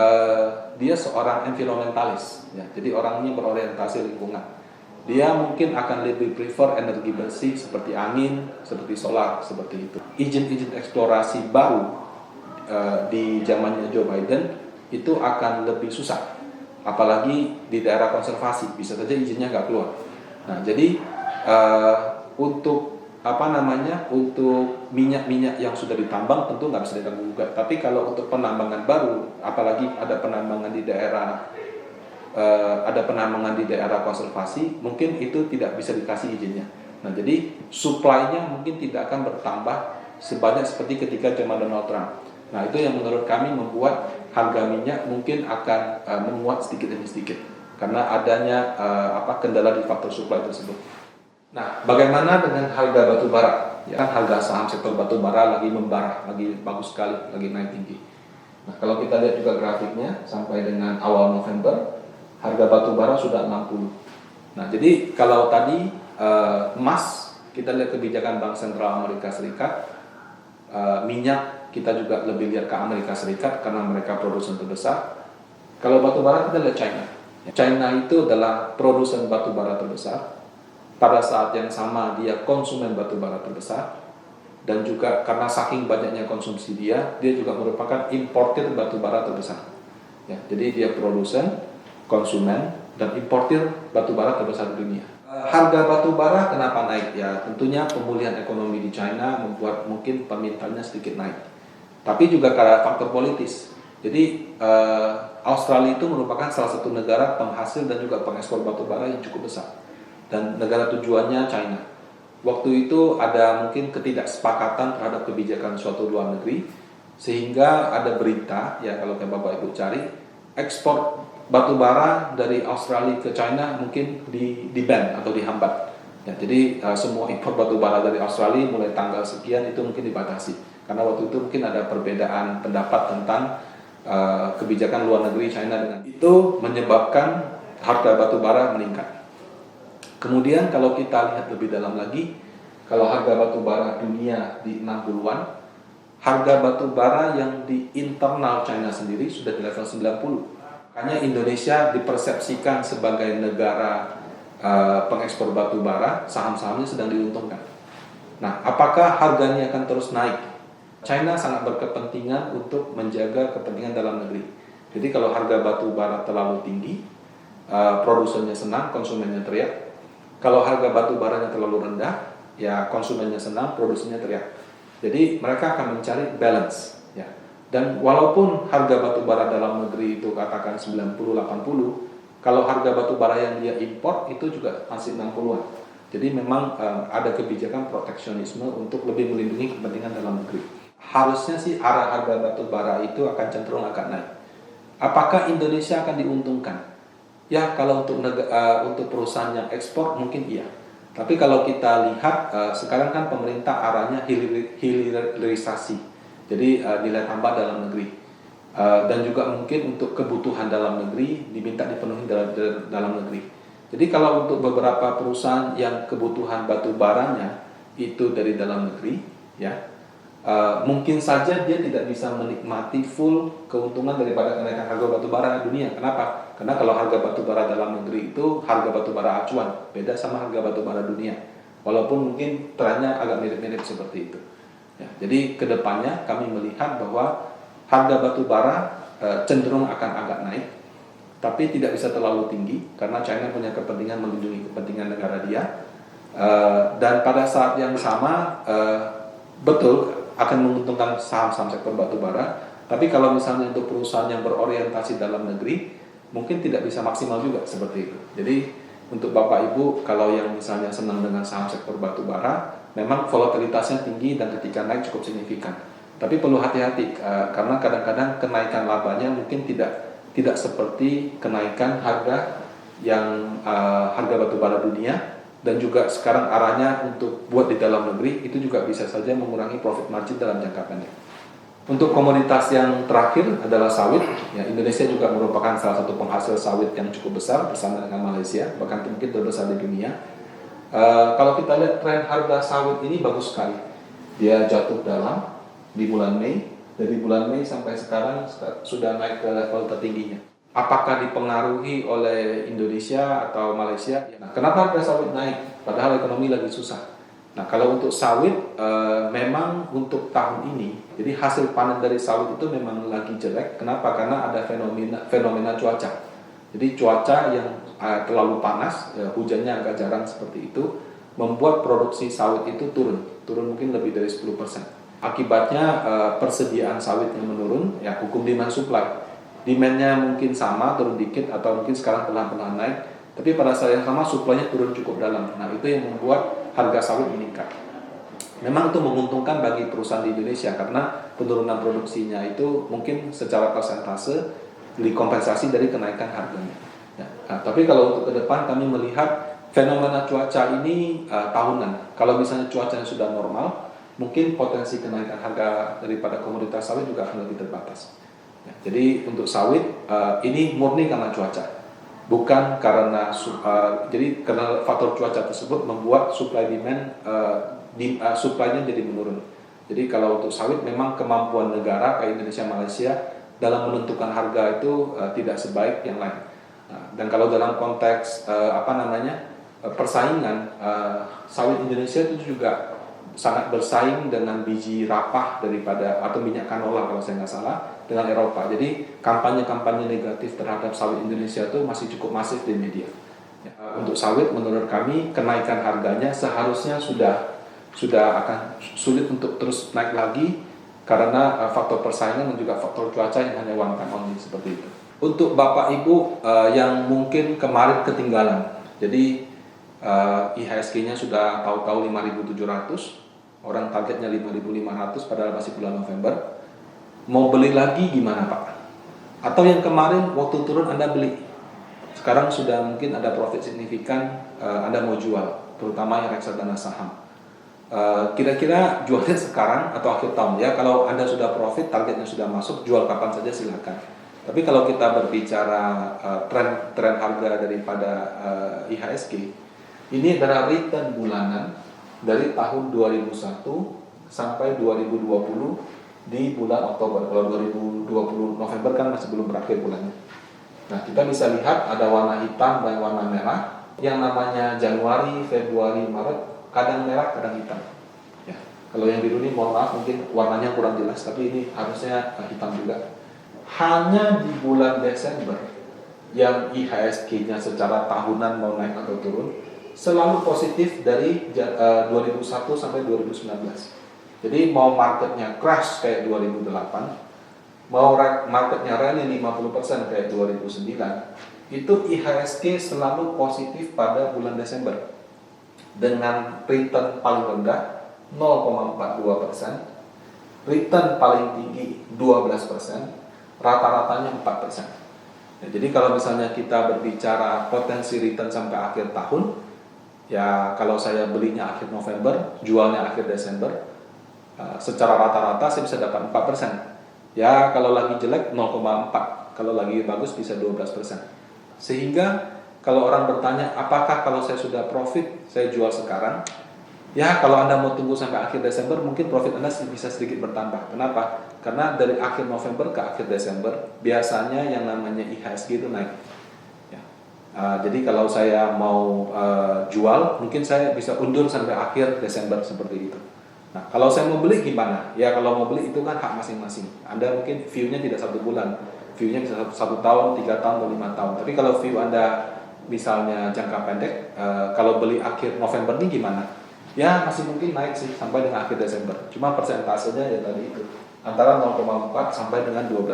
dia seorang environmentalis, ya, jadi orangnya berorientasi lingkungan. Dia mungkin akan lebih prefer energi bersih seperti angin, seperti solar, seperti itu. Izin-izin eksplorasi baru di zamannya Joe Biden itu akan lebih susah, apalagi di daerah konservasi bisa saja izinnya nggak keluar. Nah jadi untuk untuk minyak-minyak yang sudah ditambang tentu nggak bisa diganggu gugat. Tapi kalau untuk penambangan baru, apalagi ada penambangan di daerah konservasi, mungkin itu tidak bisa dikasih izinnya. Nah jadi supply-nya mungkin tidak akan bertambah sebanyak seperti ketika zaman Donald Trump. Nah itu yang menurut kami membuat harga minyak mungkin akan menguat sedikit demi sedikit karena adanya kendala di faktor supply tersebut. Nah bagaimana dengan harga batu bara? Ya kan harga saham sektor batu bara lagi membara, lagi bagus sekali, lagi naik tinggi. Nah kalau kita lihat juga grafiknya sampai dengan awal November harga batu bara sudah 60. Nah jadi kalau tadi emas kita lihat kebijakan Bank Sentral Amerika Serikat, minyak kita juga lebih lihat ke Amerika Serikat karena mereka produsen terbesar. Kalau batu bara kita lihat China. China itu adalah produsen batu bara terbesar. Pada saat yang sama dia konsumen batu bara terbesar. Dan juga karena saking banyaknya konsumsi dia juga merupakan importer batu bara terbesar. Ya, jadi dia produsen, konsumen, dan importir batu bara terbesar di dunia. Harga batu bara kenapa naik? Ya tentunya pemulihan ekonomi di China membuat mungkin permintaannya sedikit naik. Tapi juga karena faktor politis. Jadi Australia itu merupakan salah satu negara penghasil dan juga pengekspor batu bara yang cukup besar. Dan negara tujuannya China. Waktu itu ada mungkin ketidaksepakatan terhadap kebijakan suatu luar negeri, sehingga ada berita, ya kalau Bapak Ibu cari, ekspor batu bara dari Australia ke China mungkin di ban atau dihambat. Ya, jadi semua impor batu bara dari Australia mulai tanggal sekian itu mungkin dibatasi. Karena waktu itu mungkin ada perbedaan pendapat tentang kebijakan luar negeri China dengan itu menyebabkan harga batu bara meningkat. Kemudian kalau kita lihat lebih dalam lagi, kalau harga batu bara dunia di 60-an, harga batu bara yang di internal China sendiri sudah di level 90. Makanya Indonesia dipersepsikan sebagai negara pengekspor batu bara, saham-sahamnya sedang diuntungkan. Nah, apakah harganya akan terus naik? China sangat berkepentingan untuk menjaga kepentingan dalam negeri. Jadi kalau harga batu bara terlalu tinggi, produsennya senang, konsumennya teriak. Kalau harga batu baranya terlalu rendah, ya konsumennya senang, produsennya teriak. Jadi mereka akan mencari balance, ya. Dan walaupun harga batu bara dalam negeri itu katakan 90-80, kalau harga batu bara yang dia impor itu juga masih 60-an. Jadi memang ada kebijakan proteksionisme untuk lebih melindungi kepentingan dalam negeri. Harusnya sih arah harga batu bara itu akan cenderung agak naik. Apakah Indonesia akan diuntungkan? Ya, kalau untuk perusahaan yang ekspor mungkin iya. Tapi kalau kita lihat sekarang kan pemerintah arahnya hilirisasi. Jadi nilai tambah dalam negeri. Dan juga mungkin untuk kebutuhan dalam negeri diminta dipenuhi dalam negeri. Jadi kalau untuk beberapa perusahaan yang kebutuhan batu baranya itu dari dalam negeri, ya mungkin saja dia tidak bisa menikmati full keuntungan daripada kenaikan harga batu bara dunia. Kenapa? Karena kalau harga batu bara dalam negeri itu harga batu bara acuan, beda sama harga batu bara dunia. Walaupun mungkin trennya agak mirip-mirip seperti itu. Ya, jadi kedepannya kami melihat bahwa harga batu bara cenderung akan agak naik, tapi tidak bisa terlalu tinggi karena China punya kepentingan melindungi kepentingan negara dia. Dan pada saat yang sama betul akan menguntungkan saham-saham sektor batu bara. Tapi kalau misalnya untuk perusahaan yang berorientasi dalam negeri, mungkin tidak bisa maksimal juga seperti itu. Jadi untuk Bapak Ibu kalau yang misalnya senang dengan saham sektor batu bara, memang volatilitasnya tinggi dan ketika naik cukup signifikan. Tapi perlu hati-hati karena kadang-kadang kenaikan labanya mungkin tidak seperti kenaikan harga yang harga batu bara dunia, dan juga sekarang arahnya untuk buat di dalam negeri itu juga bisa saja mengurangi profit margin dalam jangka pendek. Untuk komoditas yang terakhir adalah sawit. Ya, Indonesia juga merupakan salah satu penghasil sawit yang cukup besar bersama dengan Malaysia, bahkan mungkin terbesar di dunia. Kalau kita lihat tren harga sawit ini bagus sekali. Dia jatuh dalam di bulan Mei, dari bulan Mei sampai sekarang sudah naik ke level tertingginya. Apakah dipengaruhi oleh Indonesia atau Malaysia? Nah, kenapa harga sawit naik? Padahal ekonomi lagi susah. Nah, kalau untuk sawit, memang untuk tahun ini, jadi hasil panen dari sawit itu memang lagi jelek. Kenapa? Karena ada fenomena cuaca. Jadi cuaca yang terlalu panas, hujannya agak jarang seperti itu, membuat produksi sawit itu turun mungkin lebih dari 10%. Akibatnya persediaan sawit yang menurun, ya hukum demand supply. Demand-nya mungkin sama, turun dikit, atau mungkin sekarang perlahan-lahan naik, tapi pada saat yang sama supply-nya turun cukup dalam. Nah, itu yang membuat harga sawit meningkat. Memang itu menguntungkan bagi perusahaan di Indonesia karena penurunan produksinya itu mungkin secara persentase dikompensasi dari kenaikan harganya. Ya, nah, tapi kalau untuk ke depan kami melihat fenomena cuaca ini tahunan. Kalau misalnya cuacanya sudah normal, mungkin potensi kenaikan harga daripada komoditas sawit juga akan lebih terbatas. Ya, jadi untuk sawit ini murni karena cuaca, bukan karena jadi karena faktor cuaca tersebut membuat supply demand supply-nya jadi menurun. Jadi kalau untuk sawit memang kemampuan negara kayak Indonesia Malaysia dalam menentukan harga itu tidak sebaik yang lain. Dan kalau dalam konteks persaingan, sawit Indonesia itu juga sangat bersaing dengan biji rapah daripada atau minyak canola kalau saya nggak salah dengan Eropa. Jadi kampanye-kampanye negatif terhadap sawit Indonesia itu masih cukup masif di media. Ya, untuk sawit menurut kami kenaikan harganya seharusnya sudah akan sulit untuk terus naik lagi karena faktor persaingan dan juga faktor cuaca yang hanya one time only seperti itu. Untuk Bapak Ibu yang mungkin kemarin ketinggalan, jadi IHSG-nya sudah tahu-tahu 5.700, orang targetnya 5.500 padahal masih bulan November. Mau beli lagi gimana Pak? Atau yang kemarin waktu turun Anda beli, sekarang sudah mungkin ada profit signifikan, Anda mau jual, terutama yang reksadana saham. Kira-kira jualnya sekarang atau akhir tahun ya? Kalau Anda sudah profit, targetnya sudah masuk, jual kapan saja silakan. Tapi kalau kita berbicara tren harga daripada IHSG, ini adalah return bulanan dari tahun 2001 sampai 2020 di bulan Oktober. Kalau 2020 November kan masih belum berakhir bulannya. Nah, kita bisa lihat ada warna hitam dan warna merah. Yang namanya Januari, Februari, Maret, kadang merah, kadang hitam. Ya, kalau yang biru ini mohon maaf mungkin warnanya kurang jelas, tapi ini harusnya hitam juga. Hanya di bulan Desember yang IHSG-nya secara tahunan mau naik atau turun selalu positif dari 2001 sampai 2019. Jadi mau marketnya crash kayak 2008, mau marketnya rally 50% kayak 2009, itu IHSG selalu positif pada bulan Desember dengan return paling rendah 0,42%, return paling tinggi 12%, rata-ratanya 4%. Ya, jadi kalau misalnya kita berbicara potensi return sampai akhir tahun, ya kalau saya belinya akhir November, jualnya akhir Desember, secara rata-rata saya bisa dapat 4%. Ya kalau lagi jelek 0,4, kalau lagi bagus bisa 12%. Sehingga kalau orang bertanya, apakah kalau saya sudah profit, saya jual sekarang? Ya kalau Anda mau tunggu sampai akhir Desember, mungkin profit Anda bisa sedikit bertambah. Kenapa? Karena dari akhir November ke akhir Desember, biasanya yang namanya IHSG itu naik. Jadi kalau saya mau jual, mungkin saya bisa undur sampai akhir Desember seperti itu. Nah, kalau saya mau beli gimana? Ya kalau mau beli itu kan hak masing-masing. Anda mungkin view-nya tidak 1 bulan, view-nya bisa 1 tahun, 3 tahun, atau 5 tahun. Tapi kalau view Anda misalnya jangka pendek, kalau beli akhir November ini gimana? Ya masih mungkin naik sih sampai dengan akhir Desember. Cuma persentasenya ya tadi itu antara 0,4 sampai dengan 12%.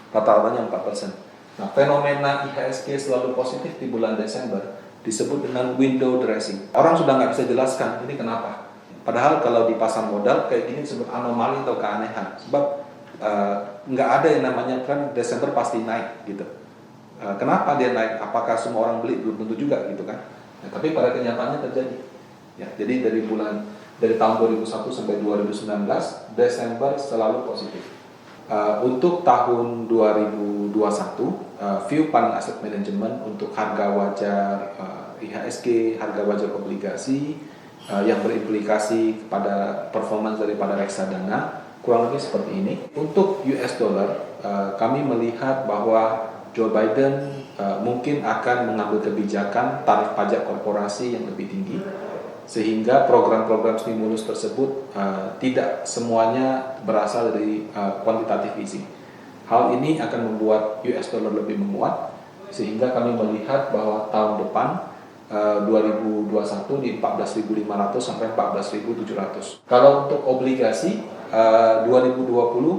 Rata-ratanya 4%. Nah, fenomena IHSG selalu positif di bulan Desember disebut dengan window dressing. Orang sudah nggak bisa jelaskan ini kenapa. Padahal kalau di pasar modal kayak gini disebut anomali atau keanehan. Sebab nggak ada yang namanya tren Desember pasti naik gitu. Kenapa dia naik? Apakah semua orang beli? Belum tentu juga gitu kan. Ya, tapi pada kenyataannya terjadi. Ya, jadi dari tahun 2001 sampai 2019 Desember selalu positif. Untuk tahun 2021 view Pan Asset Management untuk harga wajar IHSG, harga wajar obligasi yang berimplikasi kepada performance daripada reksadana kurang lebih seperti ini. Untuk US dollar kami melihat bahwa Joe Biden mungkin akan mengambil kebijakan tarif pajak korporasi yang lebih tinggi, sehingga program-program stimulus tersebut tidak semuanya berasal dari quantitative easing. Hal ini akan membuat US dollar lebih menguat, sehingga kami melihat bahwa tahun depan 2021 di 14.500 sampai 14.700. Kalau untuk obligasi 2020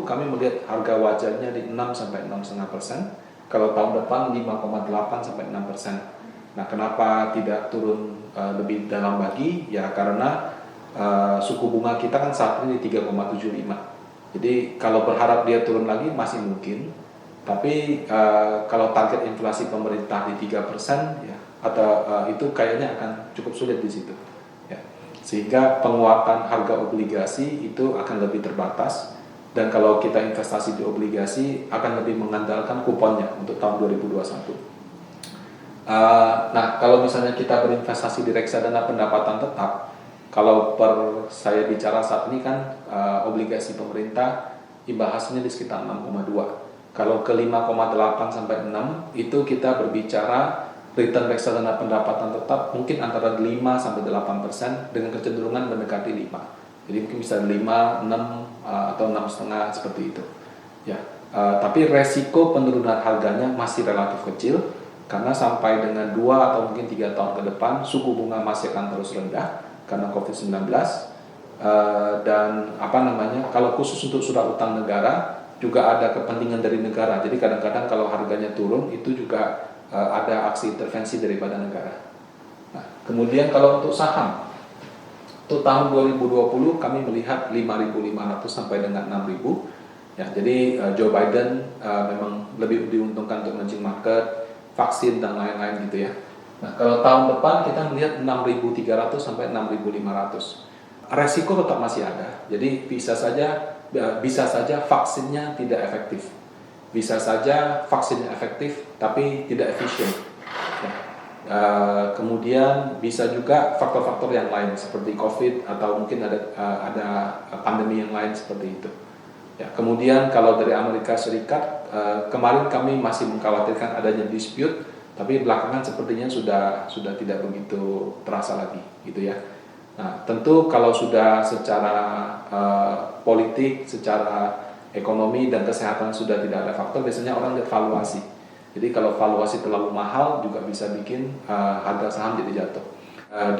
kami melihat harga wajarnya di 6 sampai 6,5%. Kalau tahun depan 5,8 sampai 6%. Nah, kenapa tidak turun lebih dalam lagi? Ya karena suku bunga kita kan saat ini 3,75. Jadi kalau berharap dia turun lagi masih mungkin. Tapi kalau target inflasi pemerintah di 3% ya atau itu kayaknya akan cukup sulit di situ. Ya. Sehingga penguatan harga obligasi itu akan lebih terbatas. Dan kalau kita investasi di obligasi akan lebih mengandalkan kuponnya untuk tahun 2021. Nah, kalau misalnya kita berinvestasi di reksadana pendapatan tetap, kalau saya bicara saat ini kan obligasi pemerintah imbal hasilnya di sekitar 6,2. Kalau ke 5,8 sampai 6 itu kita berbicara return reksadana pendapatan tetap mungkin antara 5-8% dengan kecenderungan mendekati 5. Jadi mungkin bisa 5, 6 atau 6,5 seperti itu. Ya, tapi resiko penurunan harganya masih relatif kecil karena sampai dengan 2 atau mungkin 3 tahun ke depan suku bunga masih akan terus rendah karena COVID-19. Dan kalau khusus untuk surat utang negara juga ada kepentingan dari negara. Jadi kadang-kadang kalau harganya turun itu juga ada aksi intervensi daripada negara. Nah, kemudian kalau untuk saham, untuk tahun 2020 kami melihat 5.500 sampai dengan 6.000. Ya, jadi Joe Biden memang lebih diuntungkan untuk emerging market, vaksin dan lain-lain gitu ya. Nah, kalau tahun depan kita melihat 6.300 sampai 6.500. Resiko tetap masih ada. Jadi bisa saja vaksinnya tidak efektif. Bisa saja vaksinnya efektif tapi tidak efisien. Kemudian bisa juga faktor-faktor yang lain seperti COVID atau mungkin ada pandemi yang lain seperti itu. Ya, kemudian kalau dari Amerika Serikat, kemarin kami masih mengkhawatirkan adanya dispute, tapi belakangan sepertinya sudah tidak begitu terasa lagi, gitu ya. Nah, tentu kalau sudah secara politik, secara ekonomi dan kesehatan sudah tidak ada faktor, biasanya orang lihat valuasi. Jadi kalau valuasi terlalu mahal juga bisa bikin harga saham jadi jatuh.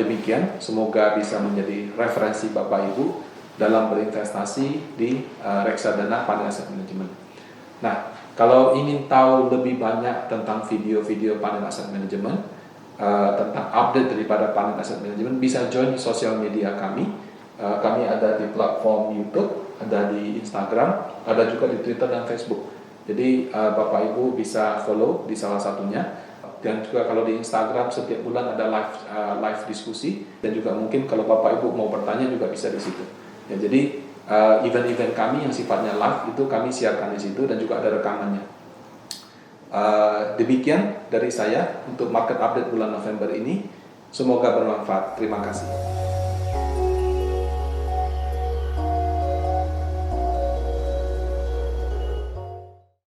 Demikian, semoga bisa menjadi referensi Bapak Ibu dalam berinvestasi di reksadana Panin Asset Management. Nah, kalau ingin tahu lebih banyak tentang video-video Panin Asset Management, tentang update daripada Panin Asset Management, bisa join di sosial media kami. Kami ada di platform YouTube, ada di Instagram, ada juga di Twitter dan Facebook. Jadi Bapak Ibu bisa follow di salah satunya. Dan juga kalau di Instagram setiap bulan ada live diskusi, dan juga mungkin kalau Bapak Ibu mau bertanya juga bisa di situ. Ya, jadi event-event kami yang sifatnya live itu kami siarkan di situ dan juga ada rekamannya. Demikian dari saya untuk market update bulan November ini. Semoga bermanfaat. Terima kasih.